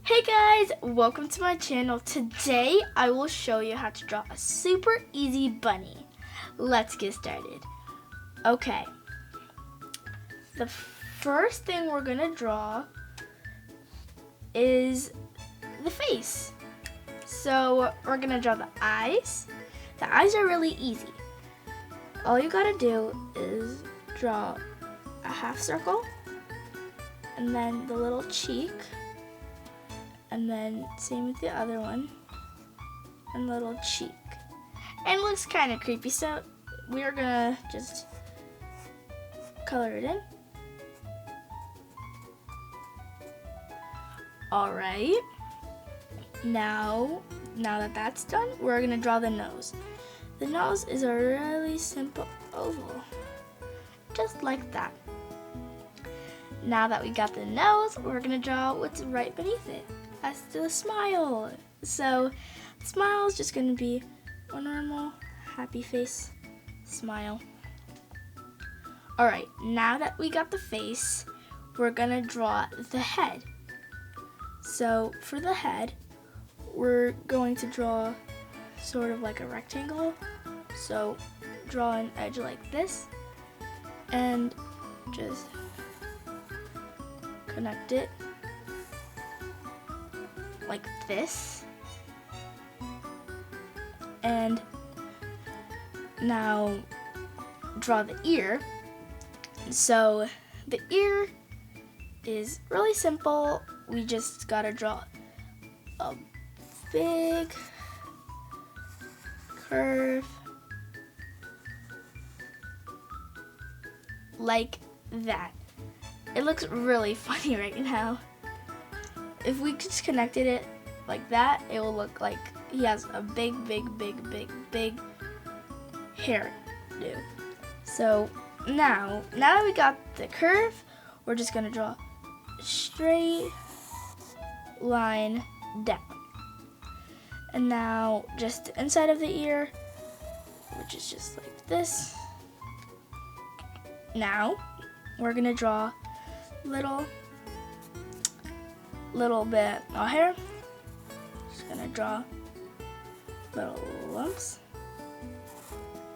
Hey guys, welcome to my channel. Today I will show you how to draw a super easy bunny. Let's get started. Okay, the first thing we're gonna draw is the face. So we're gonna draw the eyes. The eyes are really easy. All you gotta do is draw a half circle and then the little cheek. And then same with the other one, and little cheek. And it looks kind of creepy, so we're gonna just color it in. All right, now that that's done, we're gonna draw the nose. The nose is a really simple oval, just like that. Now that we got the nose, we're gonna draw what's right beneath it. That's the smile. So the smile is just going to be a normal happy face smile. Alright, now that we got the face, we're going to draw the head. So for the head, we're going to draw sort of like a rectangle. So draw an edge like this and just connect it like this. And now draw the ear. So the ear is really simple. We just gotta draw a big curve like that. It looks really funny right now. If we just connected it like that, it will look like he has a big hair do. So now that we got the curve, we're just gonna draw a straight line down. And now just the inside of the ear, which is just like this. Now we're gonna draw little bit of hair. Just gonna draw little lumps.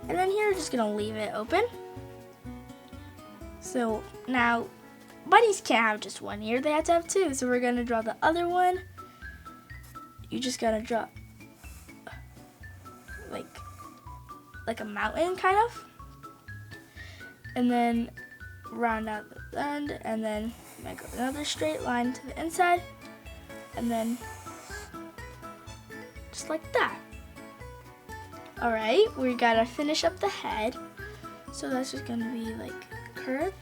And then here, just gonna leave it open. So now, bunnies can't have just one ear, they have to have two. So we're gonna draw the other one. You just gotta draw like a mountain, kind of. And then round out the end, and then make another straight line to the inside, and then just like that. All right, we gotta finish up the head. So that's just gonna be like curve,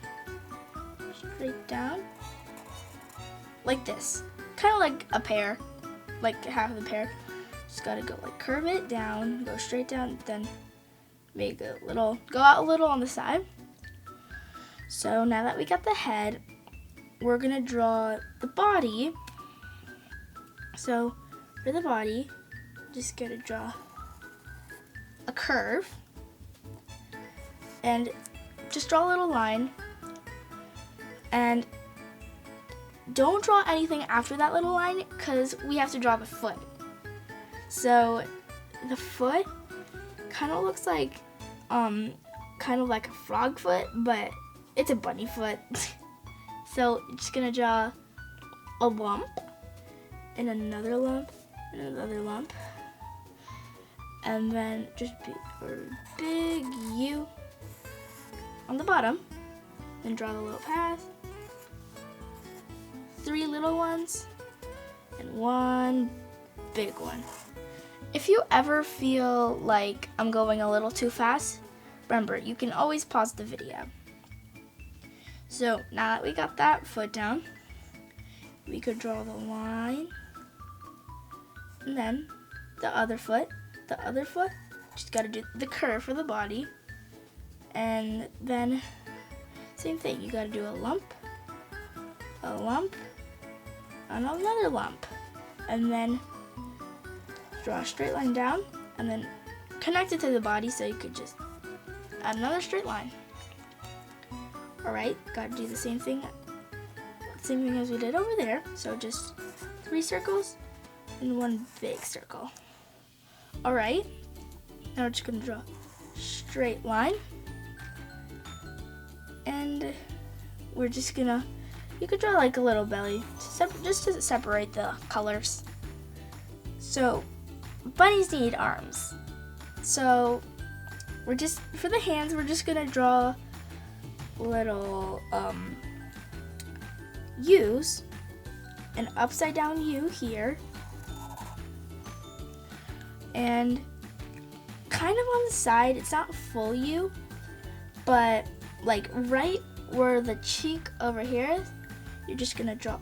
straight down, like this. Kind of like a pear, like half of the pear. Just gotta go like curve it down, go straight down, then make a little, go out a little on the side. So now that we got the head, we're gonna draw the body. So for the body, just gotta draw a curve and just draw a little line, and don't draw anything after that little line because we have to draw the foot. So the foot kind of looks like kind of like a frog foot, but it's a bunny foot. So you're just gonna draw a lump and another lump and another lump, and then just be a big U on the bottom. Then draw the little path, 3 little ones, and 1 big one. If you ever feel like I'm going a little too fast, remember, you can always pause the video. So now that we got that foot down, we could draw the line, and then the other foot, just gotta do the curve for the body, and then same thing, you gotta do a lump, and another lump, and then draw a straight line down, and then connect it to the body so you could just add another straight line. Alright, gotta do the same thing as we did over there. So just 3 circles and 1 big circle. All right, now we're just gonna draw a straight line. And we're just gonna, you could draw like a little belly, just to separate the colors. So bunnies need arms. So we're just, for the hands, we're just gonna draw little U's, an upside down U here, and kind of on the side, it's not full U, but like right where the cheek over here is, you're just gonna draw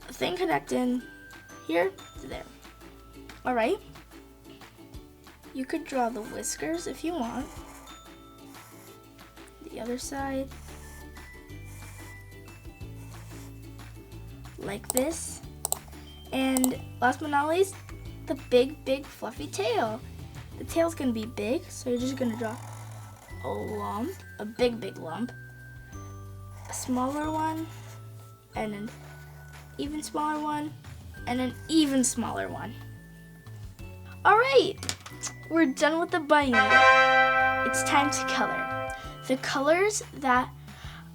a thing connecting here to there. All right, you could draw the whiskers if you want. The other side, like this. And last but not least, the big fluffy tail. The tail's gonna be big, so you're just gonna draw a lump, a big lump, a smaller one, and an even smaller one, and an even smaller one. All right, we're done with the bunny. It's time to color. The colors that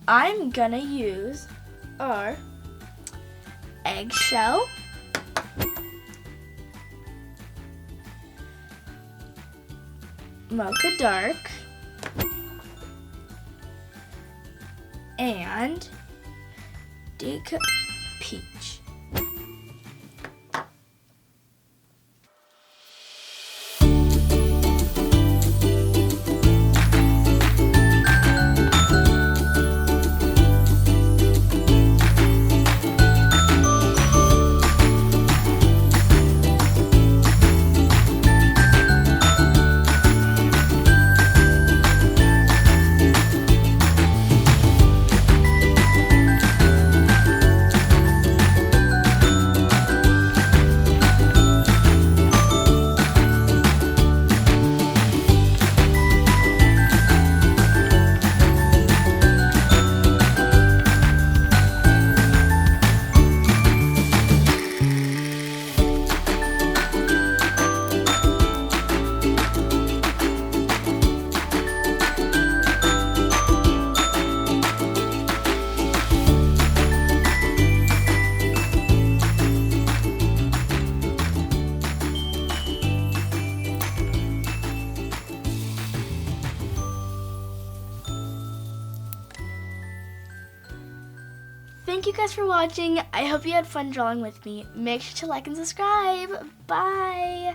I'm gonna use are eggshell, mocha dark, and deep peach. Thank you guys for watching. I hope you had fun drawing with me. Make sure to like and subscribe. Bye!